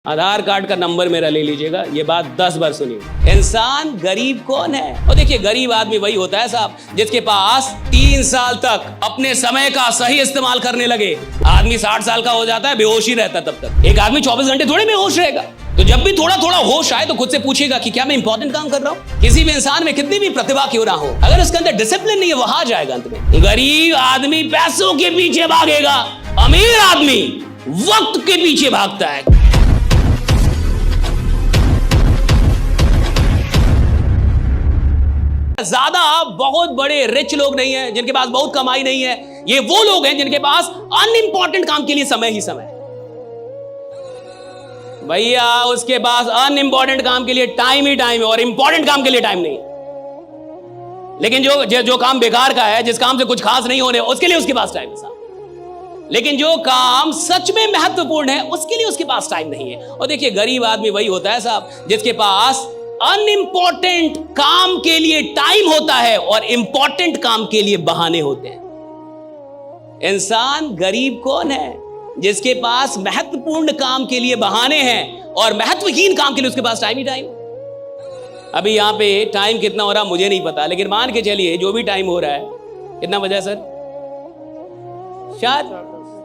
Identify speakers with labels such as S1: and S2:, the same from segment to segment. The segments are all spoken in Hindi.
S1: आधार कार्ड का नंबर मेरा ले लीजिएगा, ये बात 10 बार सुनिए। इंसान गरीब कौन है? और देखिए, गरीब आदमी वही होता है साहब जिसके पास 3 साल तक अपने समय का सही इस्तेमाल करने लगे। आदमी 60 साल का हो जाता है, बेहोश ही रहता है तब तक। एक आदमी 24 घंटे थोड़े बेहोश रहेगा। तो जब भी थोड़ा थोड़ा होश आए तो खुद से पूछिएगा कि क्या मैं इंपॉर्टेंट काम कर रहा हूँ। किसी भी इंसान में कितनी भी प्रतिभा क्यों ना हो, अगर उसके अंदर डिसिप्लिन नहीं है, वो हार जाएगा अंत में। गरीब आदमी पैसों के पीछे भागेगा, अमीर आदमी वक्त के पीछे भागता है। ज्यादा बहुत बड़े रिच लोग नहीं हैं जिनके पास बहुत कमाई नहीं है। ये वो लोग हैं जिनके पास अनइंपॉर्टेंट काम के लिए समय ही समय। भैया उसके पास अनइंपॉर्टेंट काम के लिए टाइम ही टाइम है और इंपॉर्टेंट काम के लिए टाइम नहीं। लेकिन जो काम बेकार का है, जिस काम से कुछ खास नहीं होने, उसके लिए उसके पास टाइम है साहब। लेकिन जो काम सच में महत्वपूर्ण है उसके लिए उसके पास टाइम नहीं है। और देखिए, गरीब आदमी वही होता है साहब जिसके पास अनइंपॉर्टेंट काम के लिए टाइम होता है और इंपॉर्टेंट काम के लिए बहाने होते हैं। इंसान गरीब कौन है? जिसके पास महत्वपूर्ण काम के लिए बहाने हैं और महत्वहीन काम के लिए उसके पास टाइम ही टाइम। अभी यहां पे टाइम कितना हो रहा मुझे नहीं पता, लेकिन मान के चलिए जो भी टाइम हो रहा है, कितना बजा है सर?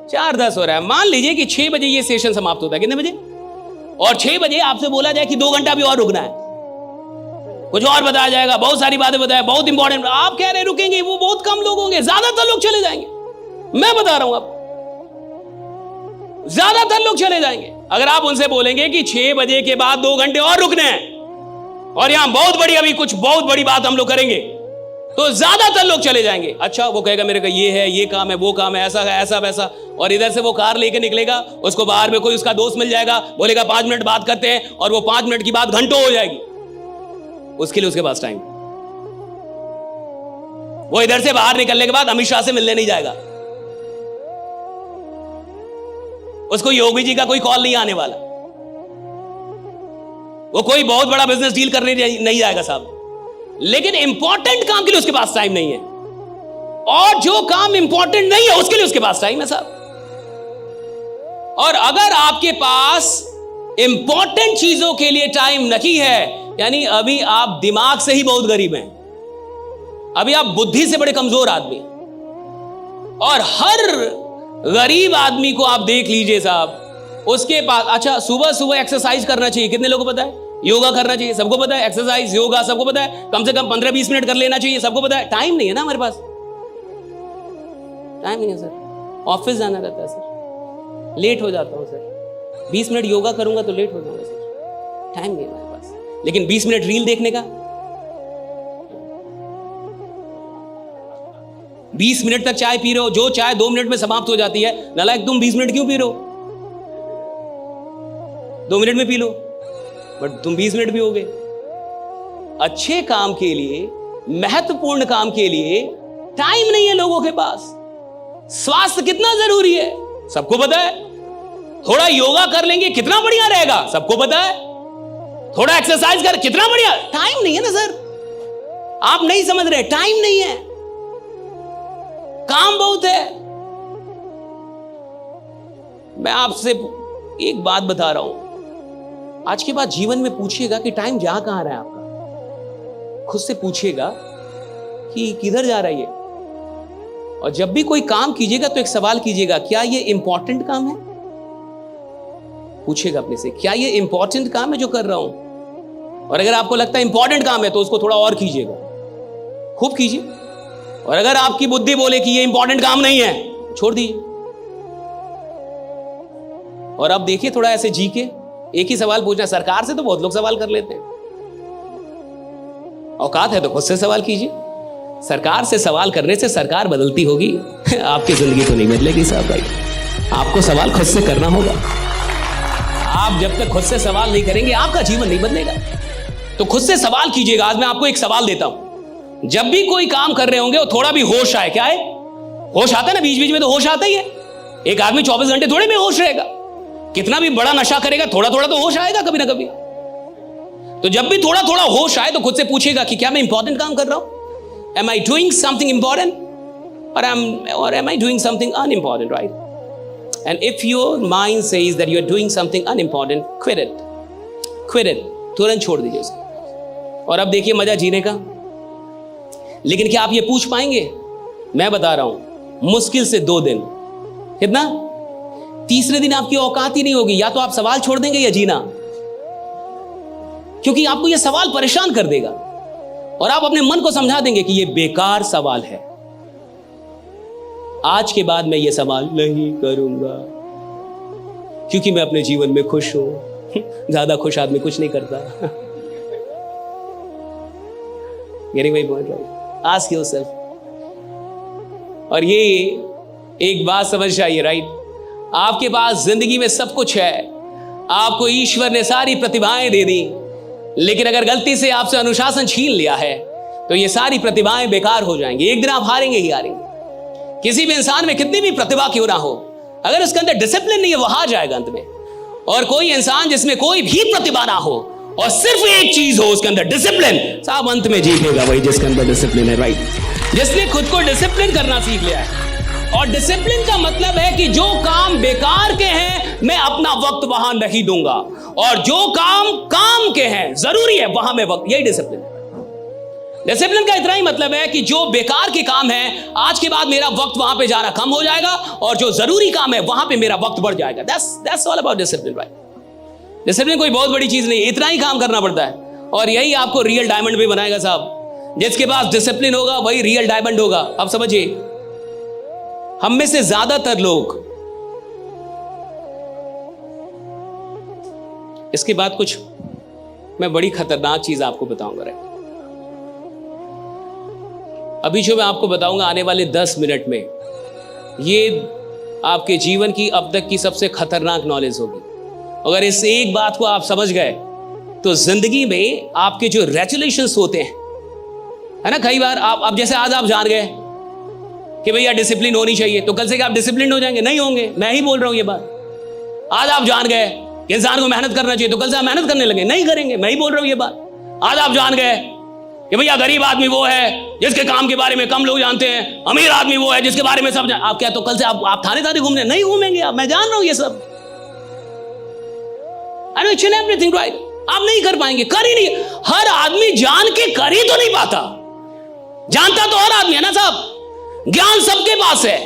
S1: 4:10 हो रहा है। मान लीजिए कि 6 बजे ये सेशन समाप्त होता है। कितने बजे? और 6 बजे आपसे बोला जाए कि 2 घंटा भी और रुकना है, कुछ और बताया जाएगा, बहुत सारी बातें बताया, बहुत इंपॉर्टेंट। आप कह रहे रुकेंगे, वो बहुत कम लोग होंगे, ज्यादातर लोग चले जाएंगे। मैं बता रहा हूं आपको, ज्यादातर लोग चले जाएंगे। अगर आप उनसे बोलेंगे कि 6 बजे के बाद 2 घंटे और रुकने हैं और यहां बहुत बड़ी अभी कुछ बहुत बड़ी बात हम लोग करेंगे, तो ज्यादातर लोग चले जाएंगे। अच्छा, वो कहेगा मेरे का ये है, ये काम है, वो काम है, ऐसा है, ऐसा वैसा। और इधर से वो कार लेके निकलेगा, उसको बाहर में कोई उसका दोस्त मिल जाएगा, बोलेगा 5 मिनट बात करते हैं, और वो 5 मिनट की बात घंटों हो जाएगी। उसके लिए उसके पास टाइम। वो इधर से बाहर निकलने के बाद अमित शाह से मिलने नहीं जाएगा, उसको योगी जी का कोई कॉल नहीं आने वाला, वो कोई बहुत बड़ा बिजनेस डील करने नहीं जाएगा साहब। लेकिन इंपॉर्टेंट काम के लिए उसके पास टाइम नहीं है, और जो काम इंपॉर्टेंट नहीं है उसके लिए उसके पास टाइम है साहब। और अगर आपके पास इंपॉर्टेंट चीजों के लिए टाइम नहीं है, यानी अभी आप दिमाग से ही बहुत गरीब हैं, अभी आप बुद्धि से बड़े कमजोर आदमी। और हर गरीब आदमी को आप देख लीजिए साहब, उसके पास, अच्छा, सुबह सुबह एक्सरसाइज करना चाहिए, कितने लोगों को पता है? योगा करना चाहिए, सबको पता है। एक्सरसाइज, योगा सबको पता है, कम से कम 15-20 मिनट कर लेना चाहिए, सबको पता है। टाइम नहीं है ना हमारे पास, टाइम नहीं है सर। ऑफिस जाना रहता है सर, लेट हो जाता हूं सर। 20 मिनट योगा करूंगा तो लेट हो जाऊंगा सर, टाइम नहीं है हमारे पास। लेकिन 20 मिनट रील देखने का, 20 मिनट तक चाय पी रहे हो, जो चाय 2 मिनट में समाप्त हो जाती है, नालायक तुम 20 मिनट क्यों पी रहे हो? 2 मिनट में पी लो, बट तुम 20 मिनट पियोगे। अच्छे काम के लिए, महत्वपूर्ण काम के लिए टाइम नहीं है लोगों के पास। स्वास्थ्य कितना जरूरी है सबको पता है। थोड़ा योगा कर लेंगे कितना बढ़िया रहेगा, सबको पता है। थोड़ा एक्सरसाइज कर कितना बढ़िया। टाइम नहीं है ना सर, आप नहीं समझ रहे, टाइम नहीं है, काम बहुत है। मैं आपसे एक बात बता रहा हूं, आज के बाद जीवन में पूछिएगा कि टाइम जा कहां रहा है आपका। खुद से पूछिएगा कि किधर जा रही है। और जब भी कोई काम कीजिएगा तो एक सवाल कीजिएगा, क्या ये इंपॉर्टेंट काम है? पूछिएगा अपने से, क्या ये इंपॉर्टेंट काम है जो कर रहा हूं? और अगर आपको लगता है इंपॉर्टेंट काम है तो उसको थोड़ा और कीजिएगा, खूब कीजिए। और अगर आपकी बुद्धि बोले कि ये इंपॉर्टेंट काम नहीं है, छोड़ दीजिए। और अब देखिए, थोड़ा ऐसे जी के एक ही सवाल पूछना। सरकार से तो बहुत लोग सवाल कर लेते हैं, औकात है तो खुद से सवाल कीजिए। सरकार से सवाल करने से सरकार बदलती होगी, आपकी जिंदगी तो नहीं बदलेगी साहब भाई। आपको सवाल खुद से करना होगा। आप जब तक खुद से सवाल नहीं करेंगे, आपका जीवन नहीं बदलेगा। तो खुद से सवाल कीजिएगा। आज मैं आपको एक सवाल देता हूं, जब भी कोई काम कर रहे होंगे, वो थोड़ा भी होश आए। क्या है? होश आता है ना, बीच बीच में तो होश आता ही है। एक आदमी 24 घंटे थोड़े में होश रहेगा। कितना भी बड़ा नशा करेगा, थोड़ा थोड़ा तो होश आएगा कभी ना कभी। तो जब भी थोड़ा थोड़ा होश आए तो खुद से पूछेगा कि क्या मैं इंपॉर्टेंट काम कर रहा हूं? Am I doing something important or am I doing something unimportant, right? And if your mind says that you are doing something unimportant, quit it. Quit it. तुरंत छोड़ दीजिए उसे। और अब देखिए मजा जीने का। लेकिन क्या आप ये पूछ पाएंगे? मैं बता रहा हूं, मुश्किल से 2 दिन। कितना? तीसरे दिन आपकी औकात ही नहीं होगी। या तो आप सवाल छोड़ देंगे या जीना, क्योंकि आपको यह सवाल परेशान कर देगा और आप अपने मन को समझा देंगे कि यह बेकार सवाल है। आज के बाद मैं ये सवाल नहीं करूंगा, क्योंकि मैं अपने जीवन में खुश हूं। ज्यादा खुश आदमी कुछ नहीं करता। Getting my point right? Ask yourself. और ये एक बात समझ आइए, राइट? आपके पास जिंदगी में सब कुछ है, आपको ईश्वर ने सारी प्रतिभाएं दे दी, लेकिन अगर गलती से आपसे अनुशासन छीन लिया है तो ये सारी प्रतिभाएं बेकार हो जाएंगी। एक दिन आप हारेंगे ही हारेंगे। किसी भी इंसान में कितनी भी प्रतिभा क्यों ना हो, अगर उसके अंदर डिसिप्लिन नहीं है, वो हार जाएगा अंत में। और कोई इंसान जिसमें कोई भी प्रतिभा ना हो और सिर्फ एक चीज हो उसके अंदर, डिसिप्लिन, साहब अंत में जीतेगा वही जिसके अंदर डिसिप्लिन है, राइट? जिसने खुद को डिसिप्लिन करना सीख लिया है। और डिसिप्लिन का मतलब है कि जो काम बेकार के हैं मैं अपना वक्त वहां नहीं दूंगा, और जो काम के हैं जरूरी है वहां मैं वक्त, यही डिसिप्लिन है। डिसिप्लिन का इतना ही मतलब है कि जो बेकार के काम है आज के बाद मेरा वक्त वहां पे जाना कम हो जाएगा, और जो जरूरी काम है वहां पे मेरा वक्त बढ़ जाएगा। That's all about discipline, right? Discipline कोई बहुत बड़ी चीज नहीं, इतना ही काम करना पड़ता है, और यही आपको रियल डायमंड भी बनाएगा साहब। जिसके पास डिसिप्लिन होगा वही रियल डायमंड होगा। अब समझिए, हम में से ज्यादातर लोग, इसके बाद कुछ मैं बड़ी खतरनाक चीज आपको बताऊंगा, राइट? अभी जो मैं आपको बताऊंगा आने वाले 10 मिनट में, ये आपके जीवन की अब तक की सबसे खतरनाक नॉलेज होगी। अगर इस एक बात को आप समझ गए तो जिंदगी में आपके जो रेजुलेशंस होते हैं, है ना, कई बार आप जैसे आज आप जान गए कि भैया डिसिप्लिन होनी चाहिए, तो कल से क्या आप डिसिप्लिन हो जाएंगे? नहीं होंगे। मैं ही बोल रहा हूं ये बात। आज आप जान गए कि इंसान को मेहनत करना चाहिए, तो कल से आप मेहनत करने लगे? नहीं करेंगे। मैं ही बोल रहा हूं ये बात। आज आप जान गए कि भैया गरीब आदमी वो है जिसके काम के बारे में कम लोग जानते हैं, अमीर आदमी वो है जिसके बारे में सब आप क्या, तो कल से आप थाने घूमने नहीं घूमेंगे आप। मैं जान रहा हूं ये सब। I know each and everything, right? आप नहीं कर पाएंगे, कर ही नहीं। हर आदमी जान के कर ही तो नहीं पाता। जानता तो हर आदमी है ना साहब। ज्ञान सबके पास है,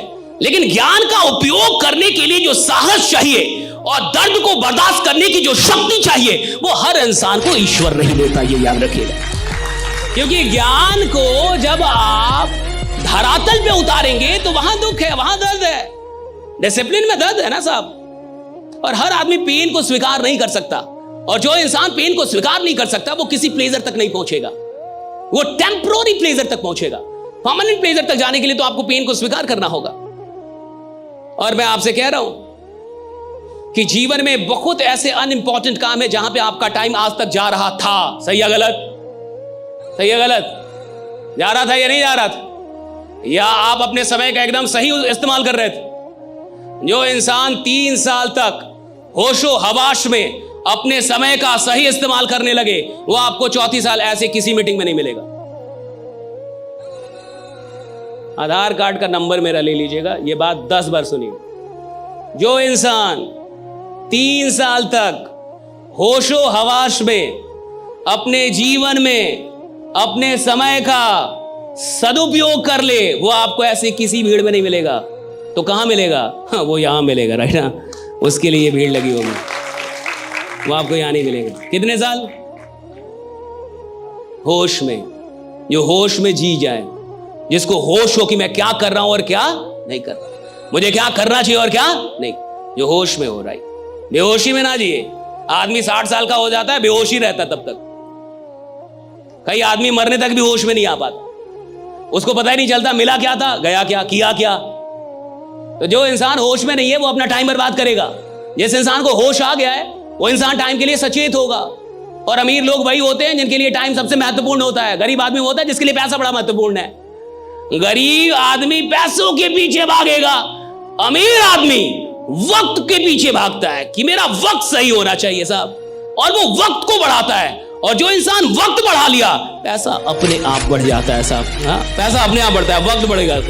S1: लेकिन ज्ञान का उपयोग करने के लिए जो साहस चाहिए और दर्द को बर्दाश्त करने की जो शक्ति चाहिए, वो हर इंसान को ईश्वर नहीं देता, ये याद रखिएगा। क्योंकि ज्ञान को जब आप धरातल पे उतारेंगे तो वहां दुख है, वहां दर्द है। डिसिप्लिन में दर्द है ना साहब। और हर आदमी पेन को स्वीकार नहीं कर सकता, और जो इंसान पेन को स्वीकार नहीं कर सकता वो किसी प्लेजर तक नहीं पहुंचेगा, वो टेम्पररी प्लेजर तक पहुंचेगा। परमानेंट प्लेजर तक जाने के लिए तो आपको पेन को स्वीकार करना होगा। और मैं आपसे कह रहा हूं कि जीवन में बहुत ऐसे अनइंपॉर्टेंट काम है जहां पे आपका टाइम आज तक जा रहा था। सही है गलत? सही है गलत? जा रहा था या नहीं जा रहा था? या आप अपने समय का एकदम सही इस्तेमाल कर रहे थे? जो इंसान 3 साल तक होशो हवाश में अपने समय का सही इस्तेमाल करने लगे, वो आपको 34 साल ऐसे किसी मीटिंग में नहीं मिलेगा। आधार कार्ड का नंबर मेरा ले लीजिएगा, ये बात 10 बार सुनिए। जो इंसान 3 साल तक होशो हवाश में अपने जीवन में अपने समय का सदुपयोग कर ले, वो आपको ऐसे किसी भीड़ में नहीं मिलेगा। तो कहां मिलेगा? हाँ, वो यहां मिलेगा, राइट ना? उसके लिए भीड़ लगी होगी, वो आपको यहां नहीं मिलेगा। कितने साल? होश में। जो होश में जी जाए, जिसको होश हो कि मैं क्या कर रहा हूं और क्या नहीं कर रहा, मुझे क्या करना चाहिए और क्या नहीं, जो होश में हो, राइट? बेहोशी में ना जिए। आदमी 60 साल का हो जाता है, बेहोशी रहता तब तक। कई आदमी मरने तक भी होश में नहीं आ पाता, उसको पता ही नहीं चलता मिला क्या था, गया क्या, किया क्या। तो जो इंसान होश में नहीं है वो अपना टाइम बर्बाद करेगा। जिस इंसान को होश आ गया है वो इंसान टाइम के लिए सचेत होगा। और अमीर लोग वही होते हैं जिनके लिए टाइम सबसे महत्वपूर्ण होता है। गरीब आदमी होता है जिसके लिए पैसा बड़ा महत्वपूर्ण है। गरीब आदमी पैसों के पीछे भागेगा, अमीर आदमी वक्त के पीछे भागता है कि मेरा वक्त सही होना चाहिए साहब, और वो वक्त को बढ़ाता है। और जो इंसान वक्त बढ़ा लिया, पैसा अपने आप बढ़ जाता है साहब। हाँ, पैसा अपने आप बढ़ता है, वक्त बढ़ेगा।